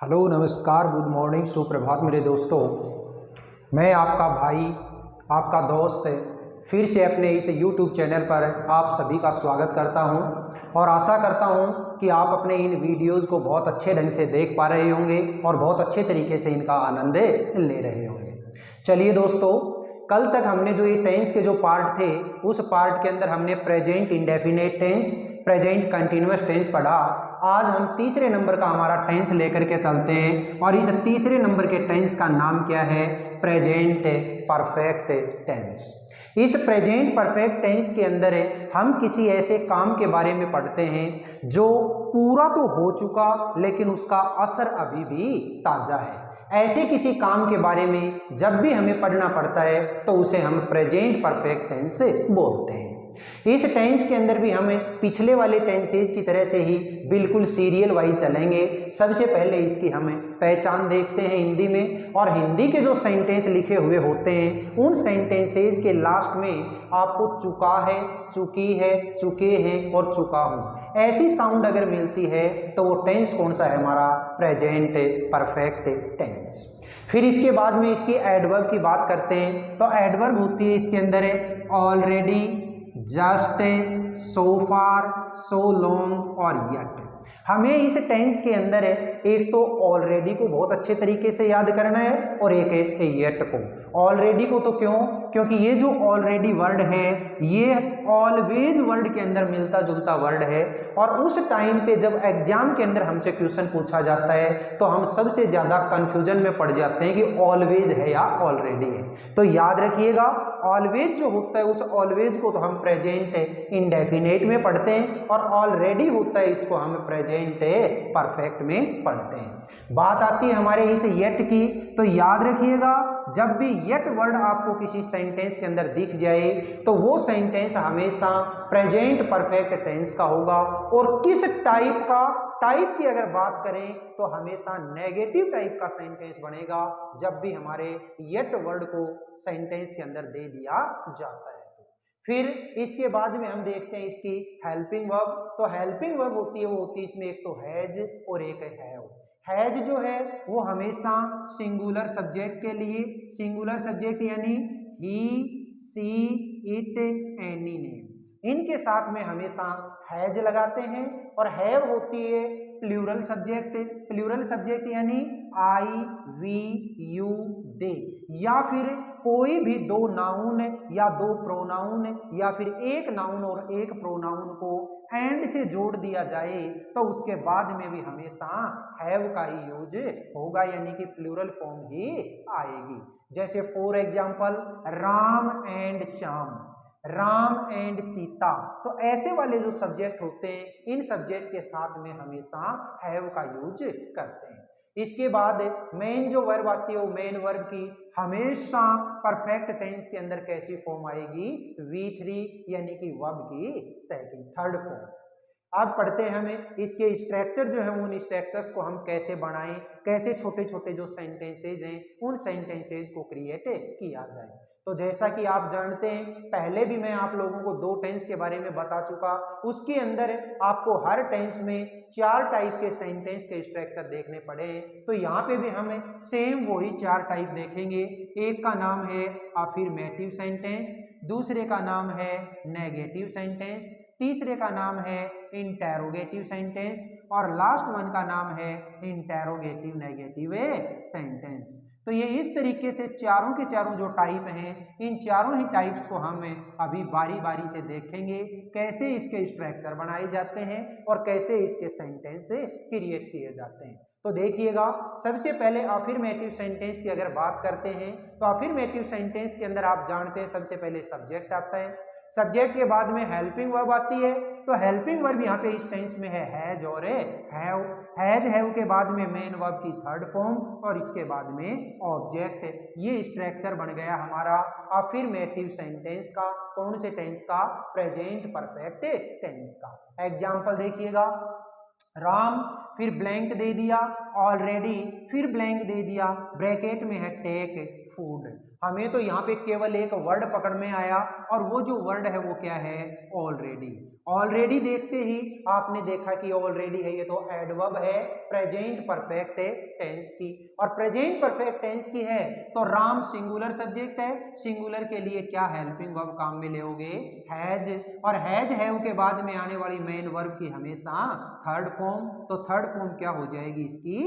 Hello, नमस्कार, good morning, सुप्रभात मेरे दोस्तों। मैं आपका भाई, आपका दोस्त फिर से अपने इस YouTube चैनल पर आप सभी का स्वागत करता हूं और आशा करता हूं कि आप अपने इन वीडियोज़ को बहुत अच्छे ढंग से देख पा रहे होंगे और बहुत अच्छे तरीके से इनका आनंद ले रहे होंगे। चलिए दोस्तों, कल तक हमने जो ये टेंस के जो पार्ट थे उस पार्ट के अंदर हमने present indefinite tense, present continuous tense पढ़ा। आज हम तीसरे नंबर का हमारा टेंस लेकर के चलते हैं और इस तीसरे नंबर के टेंस का नाम क्या है? Present perfect tense. इस प्रेजेंट परफेक्ट टेंस के अंदर हम किसी ऐसे काम के बारे में पढ़ते हैं जो पूरा तो हो चुका लेकिन उसका असर अभी भी ताजा है। ऐसे किसी काम के बारे में जब भी हमें पढ़ना पड़ता है तो उसे हम प्रेजेंट परफेक्ट टेंस बोलते हैं। इस टेंस के अंदर भी हमें पिछले वाले टेंसेज की तरह से ही बिल्कुल सीरियल वाइज चलेंगे। सबसे पहले इसकी हमें पहचान देखते हैं हिंदी में, और हिंदी के जो सेंटेंस लिखे हुए होते हैं उन सेंटेंसेज के लास्ट में आपको चुका है, चुकी है, चुके हैं और चुका हूं ऐसी साउंड अगर मिलती है तो वो टेंस कौन सा है? हमारा प्रेजेंट परफेक्ट टेंस। फिर इसके बाद में इसकी एडवर्ब की बात करते हैं तो एडवर्ब होती है इसके अंदर है ऑलरेडी, जस्ट, सो फार, सो लॉन्ग और यट। हमें इस टेंस के अंदर एक तो ऑलरेडी को बहुत अच्छे तरीके से याद करना है और एक है येट को। ऑलरेडी को तो क्यों? क्योंकि ये जो ऑलरेडी वर्ड है ये ऑलवेज वर्ड के अंदर मिलता जुलता वर्ड है और उस टाइम पे जब एग्जाम के अंदर हमसे क्वेश्चन पूछा जाता है तो हम सबसे ज्यादा कंफ्यूजन में पड़ जाते हैं कि ऑलवेज है या ऑलरेडी है। तो याद रखिएगा, ऑलवेज जो होता है उस ऑलवेज को तो हम प्रेजेंट इंडेफिनेट में पढ़ते हैं और ऑलरेडी होता है इसको हम प्रेजेंट परफेक्ट में पढ़ते हैं। बात आती है हमारे इस येट की, तो याद रखिएगा जब भी येट वर्ड आपको किसी सेंटेंस के अंदर दिख जाए तो वो सेंटेंस हमेशा प्रेजेंट परफेक्ट टेंस का होगा। और किस टाइप का? टाइप की अगर बात करें तो हमेशा नेगेटिव टाइप का सेंटेंस बनेगा जब भी हमारे येट वर्ड को सेंटेंस के अंदर दे दिया जाता है। फिर इसके बाद में हम देखते हैं इसकी हेल्पिंग वर्ब। तो हेल्पिंग वर्ब होती है, वो होती है इसमें एक तो हैज और एक है हैव। हैज जो है वो हमेशा सिंगुलर सब्जेक्ट के लिए, सिंगुलर सब्जेक्ट यानी ही, सी, इट, एनी नेम, इनके साथ में हमेशा हैज लगाते हैं। और हैव होती है प्लूरल सब्जेक्ट, प्लूरल सब्जेक्ट यानी आई, वी, यू, दे, या फिर कोई भी दो नाउन या दो प्रोनाउन या फिर एक नाउन और एक प्रोनाउन को एंड से जोड़ दिया जाए तो उसके बाद में भी हमेशा हैव का ही यूज होगा, यानी कि प्लूरल फॉर्म ही आएगी। जैसे for example Ram and Shyam, Ram and Sita. तो ऐसे वाले जो सब्जेक्ट होते हैं इन सब्जेक्ट के साथ में हमेशा हैव का यूज करते हैं। इसके बाद मेन जो वर्ब आती है वो मेन वर्ब की हमेशा परफेक्ट टेंस के अंदर कैसी फॉर्म आएगी? V3 यानी कि वर्ब की सेकंड, थर्ड फॉर्म। अब पढ़ते हैं हमें इसके स्ट्रक्चर जो है उन स्ट्रक्चर्स को हम कैसे बनाएं, कैसे छोटे छोटे जो सेंटेंसेज हैं उन सेंटेंसेज को क्रिएट किया जाए। तो जैसा कि आप जानते हैं पहले भी मैं आप लोगों को दो टेंस के बारे में बता चुका, उसके अंदर आपको हर टेंस में चार टाइप के सेंटेंस के स्ट्रक्चर देखने पड़े। तो यहाँ पे भी हमें सेम वही चार टाइप देखेंगे। एक का नाम है अफर्मेटिव सेंटेंस, दूसरे का नाम है नेगेटिव सेंटेंस, तीसरे का नाम है इंटेरोगेटिव सेंटेंस और लास्ट वन का नाम है इंटेरोगेटिव नेगेटिव सेंटेंस। तो ये इस तरीके से चारों के चारों जो टाइप हैं इन चारों ही टाइप्स को हम अभी बारी बारी से देखेंगे कैसे इसके स्ट्रक्चर बनाए जाते हैं और कैसे इसके सेंटेंस क्रिएट किए जाते हैं। तो देखिएगा, सबसे पहले अफर्मेटिव सेंटेंस की अगर बात करते हैं तो अफर्मेटिव सेंटेंस के अंदर आप जानते हैं सबसे पहले सब्जेक्ट आता है, सब्जेक्ट के बाद में हेल्पिंग वर्ब आती है। तो हेल्पिंग वर्ब यहाँ पे इस टेंस में है हैज और हैव। हैज हैव के बाद में मेन वर्ब की थर्ड फॉर्म और इसके बाद में ऑब्जेक्ट। ये स्ट्रक्चर बन गया हमारा अफर्मेटिव सेंटेंस का। कौन से टेंस का? प्रेजेंट परफेक्ट टेंस का। एग्जाम्पल देखिएगा, राम फिर ब्लैंक दे दिया, ऑलरेडी, फिर ब्लैंक दे दिया, ब्रैकेट में है टेक फूड। हमें तो यहाँ पे केवल एक वर्ड पकड़ में आया और वो जो वर्ड है वो क्या है, ऑलरेडी। ऑलरेडी देखते ही आपने देखा कि ऑलरेडी है, ये तो एडवर्ब है प्रेजेंट परफेक्ट टेंस की, और प्रेजेंट परफेक्ट टेंस की है तो राम सिंगुलर सब्जेक्ट है, सिंगुलर के लिए क्या हेल्पिंग वर्ब काम में लेओगे, हैज, और हैज है के बाद में आने वाली मेन वर्ब की हमेशा थर्ड फॉर्म, तो थर्ड फॉर्म क्या हो जाएगी इसकी,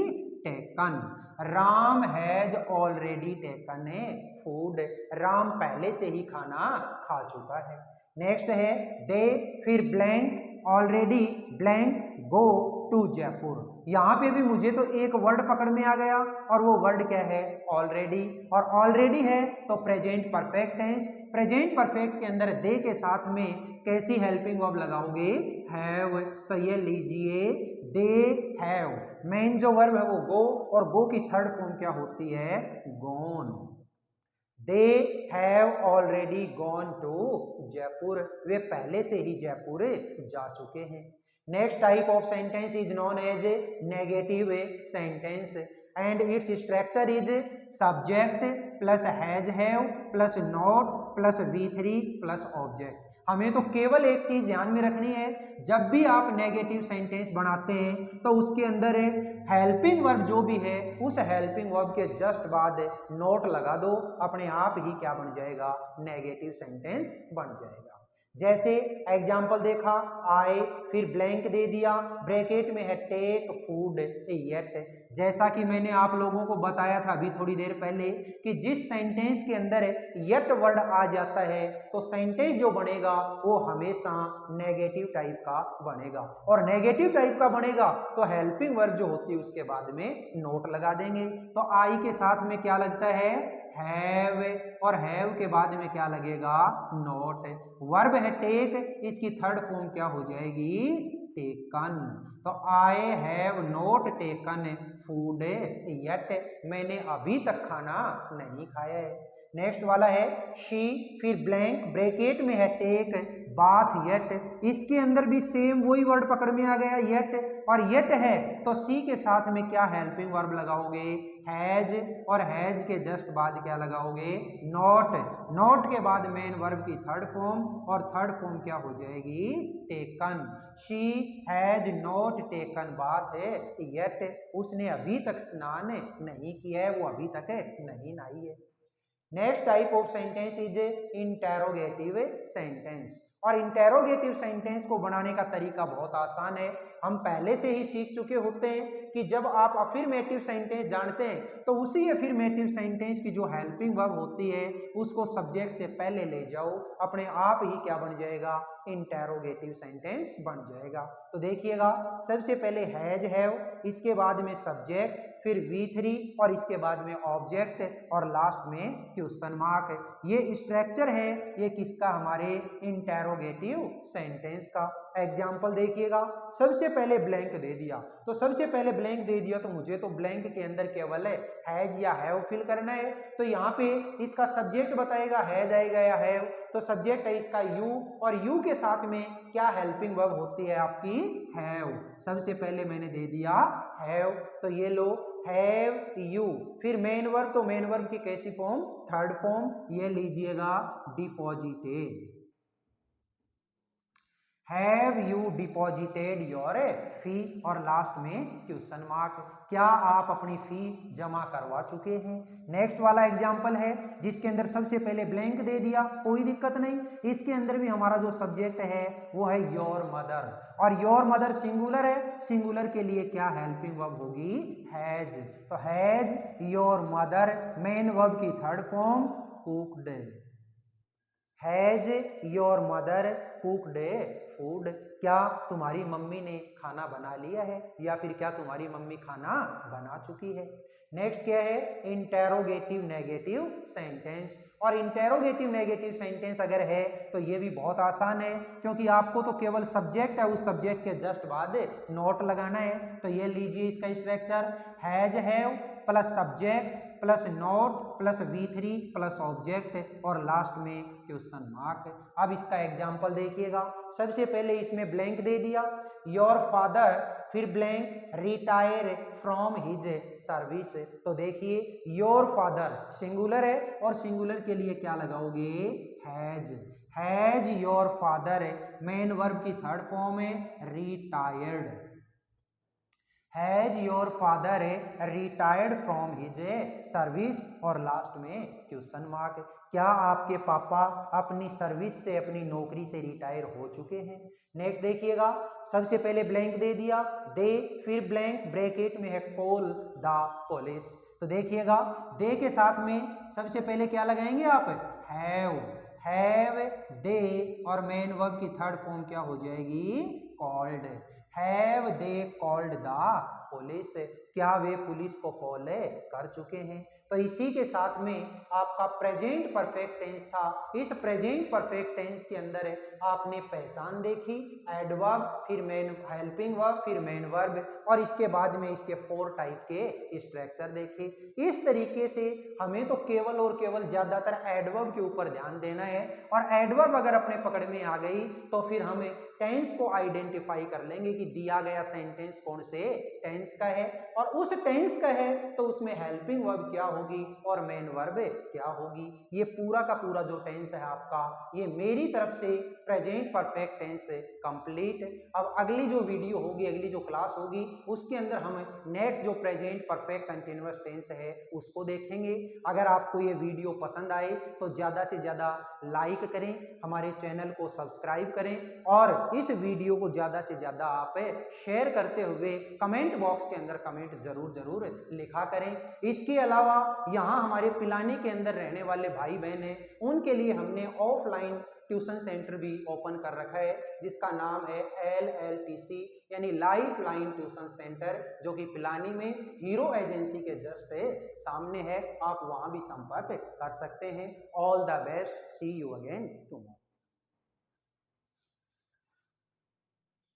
taken. Ram has already taken a food, Ram पहले से ही खाना खा चुका है। नेक्स्ट है दे, फिर blank, already, blank, go to Jaipur. यहां पे भी मुझे तो एक वर्ड पकड़ में आ गया और वो वर्ड क्या है, ऑलरेडी, और ऑलरेडी है तो present perfect tense, present perfect के अंदर दे के साथ में कैसी हेल्पिंग वर्ब लगाओगे, हैव, तो ये लीजिए दे हैव, मेन जो वर्ब है वो गो, और गो की थर्ड फॉर्म क्या होती है, gone. They have already gone to Jaipur, वे पहले से ही जयपुर जा चुके हैं। Next type of sentence is known as negative sentence and its structure is subject plus has have plus not plus V3 plus object. हमें तो केवल एक चीज ध्यान में रखनी है, जब भी आप नेगेटिव सेंटेंस बनाते हैं तो उसके अंदर हेल्पिंग वर्ब जो भी है उस हेल्पिंग वर्ब के जस्ट बाद नोट लगा दो, अपने आप ही क्या बन जाएगा, नेगेटिव सेंटेंस बन जाएगा। जैसे एग्जाम्पल देखा, आए, फिर ब्लैंक दे दिया, ब्रैकेट में है टेक फूड येट। जैसा कि मैंने आप लोगों को बताया था अभी थोड़ी देर पहले कि जिस सेंटेंस के अंदर येट वर्ड आ जाता है तो सेंटेंस जो बनेगा वो हमेशा नेगेटिव टाइप का बनेगा, और नेगेटिव टाइप का बनेगा तो हेल्पिंग वर्ब जो होती है उसके बाद में नोट लगा देंगे। तो आई के साथ में क्या लगता है, हैव, और हैव के बाद में क्या लगेगा, नोट। वर्ब है टेक, इसकी थर्ड फॉर्म क्या हो जाएगी, टेकन। तो I have not taken food yet, मैंने अभी तक खाना नहीं खाया है। नेक्स्ट वाला है शी, फिर ब्लैंक, ब्रैकेट में है टेक बाथ येट, इसके अंदर भी सेम वही वर्ड पकड़ में आ गया येट, और येट है तो सी के साथ में क्या हेल्पिंग वर्ब लगाओगे, हैज, और हैज के जस्ट बाद क्या लगाओगे, नॉट, नॉट के बाद मेन वर्ब की थर्ड फॉर्म, और थर्ड फॉर्म क्या हो जाएगी, taken. She has not taken bath yet, उसने अभी तक स्नान नहीं किया है, वो अभी तक नहीं नहाई है। Next type of sentence is interrogative sentence, और इंटेरोगेटिव सेंटेंस को बनाने का तरीका बहुत आसान है, हम पहले से ही सीख चुके होते हैं कि जब आप अफर्मेटिव सेंटेंस जानते हैं तो उसी अफर्मेटिव सेंटेंस की जो हेल्पिंग वर्ब होती है उसको सब्जेक्ट से पहले ले जाओ, अपने आप ही क्या बन जाएगा, इंटेरोगेटिव सेंटेंस बन जाएगा। तो देखिएगा, सबसे पहले हैज हैव, इसके बाद में सब्जेक्ट, फिर V3 और इसके बाद में ऑब्जेक्ट, और लास्ट में क्वेश्चन मार्क। ये स्ट्रक्चर है ये किसका, हमारे इंटेरोगेटिव सेंटेंस का। एग्जाम्पल देखिएगा, सबसे पहले ब्लैंक दे दिया, तो सबसे पहले ब्लैंक दे दिया तो मुझे तो ब्लैंक के अंदर केवल हैज या हैव फिल करना है, तो यहाँ पे इसका सब्जेक्ट बताएगा हैज आएगा या हैव, तो सब्जेक्ट है इसका यू, और यू के साथ में क्या हेल्पिंग वर्ब होती है आपकी, हैव। सबसे पहले मैंने दे दिया हैव, तो ये लो हैव यू, फिर मेन वर्ब, तो मेन वर्ब की कैसी फॉर्म, थर्ड फॉर्म, ये लीजिएगा deposited, have you deposited your फी, और लास्ट में क्वेश्चन मार्क, क्या आप अपनी फी जमा करवा चुके हैं। नेक्स्ट वाला एग्जाम्पल है जिसके अंदर सबसे पहले ब्लैंक दे दिया, कोई दिक्कत नहीं, इसके अंदर भी हमारा जो सब्जेक्ट है वो है योर मदर, और योर मदर सिंगुलर है, सिंगुलर के लिए क्या हेल्पिंग वर्ब होगी, हैज, तो has your mother, main verb की third form cooked, has your mother cooked food, क्या तुम्हारी मम्मी ने खाना बना लिया है, या फिर क्या तुम्हारी मम्मी खाना बना चुकी है। नेक्स्ट क्या है, इंटेरोगेटिव नेगेटिव सेंटेंस, और इंटेरोगेटिव नेगेटिव सेंटेंस अगर है तो ये भी बहुत आसान है, क्योंकि आपको तो केवल सब्जेक्ट है, उस सब्जेक्ट के जस्ट बाद नोट लगाना है। तो ये लीजिए इसका structure, has have plus subject plus note plus V3 plus object, और लास्ट में क्वेश्चन मार्क। अब इसका एग्जाम्पल देखिएगा, सबसे पहले इसमें ब्लैंक दे दिया, योर फादर फिर blank retire from his service. तो देखिए योर फादर सिंगुलर है और सिंगुलर के लिए क्या लगाओगे, has your father. Main verb की थर्ड फॉर्म है retired, has your father retired from his service. और लास्ट में क्वेश्चन मार्क, क्या आपके पापा अपनी सर्विस से, अपनी नौकरी से रिटायर हो चुके हैं। नेक्स्ट देखिएगा, सबसे पहले ब्लैंक दे दिया दे, फिर ब्लैंक ब्रैकेट में है कॉल द पुलिस। तो देखिएगा दे के साथ में सबसे पहले क्या लगाएंगे आप, हैव दे, और मेन वर्ब की थर्ड फॉर्म क्या हो जाएगी, called. Have they called the police, क्या वे पुलिस को कॉल कर चुके हैं। तो इसी के साथ में आपका प्रेजेंट परफेक्ट टेंस था। इस प्रेजेंट परफेक्ट टेंस के अंदर आपने पहचान देखी, एडवर्ब, फिर मेन हेल्पिंग वर्ब, फिर मेन वर्ब, और इसके बाद में इसके 4 टाइप के स्ट्रक्चर देखे। इस तरीके से हमें तो केवल और केवल ज्यादातर एडवर्ब के ऊपर ध्यान देना है, और एडवर्ब अगर अपने पकड़ में आ गई तो फिर हमें टेंस को आइडेंटिफाई कर लेंगे कि दिया गया सेंटेंस कौन से टेंस का है, और उस टेंस का है तो उसमें हेल्पिंग वर्ब क्या होगी और मेन वर्ब क्या होगी। ये पूरा का पूरा जो टेंस है आपका, ये मेरी तरफ से प्रेजेंट परफेक्ट टेंस कंप्लीट। अब अगली जो वीडियो होगी, अगली जो क्लास होगी, उसके अंदर हम नेक्स्ट जो प्रेजेंट परफेक्ट कंटिन्यूअस टेंस है उसको देखेंगे। अगर आपको ये वीडियो पसंद आए तो ज्यादा से ज्यादा लाइक करें, हमारे चैनल को सब्सक्राइब करें, और इस वीडियो को ज्यादा से ज्यादा आप शेयर करते हुए कमेंट बॉक्स के अंदर कमेंट जरूर लिखा करें। इसके अलावा यहाँ हमारे पिलानी के अंदर रहने वाले भाई बहन हैं, उनके लिए हमने ऑफलाइन ट्यूशन सेंटर भी ओपन कर रखा है, जिसका नाम है LLTC यानी लाइफ लाइन ट्यूशन सेंटर, जो कि पिलानी में हीरो एजेंसी के जस्ट सामने है। आप वहां भी संपर्क कर सकते हैं। All the best, see you again tomorrow.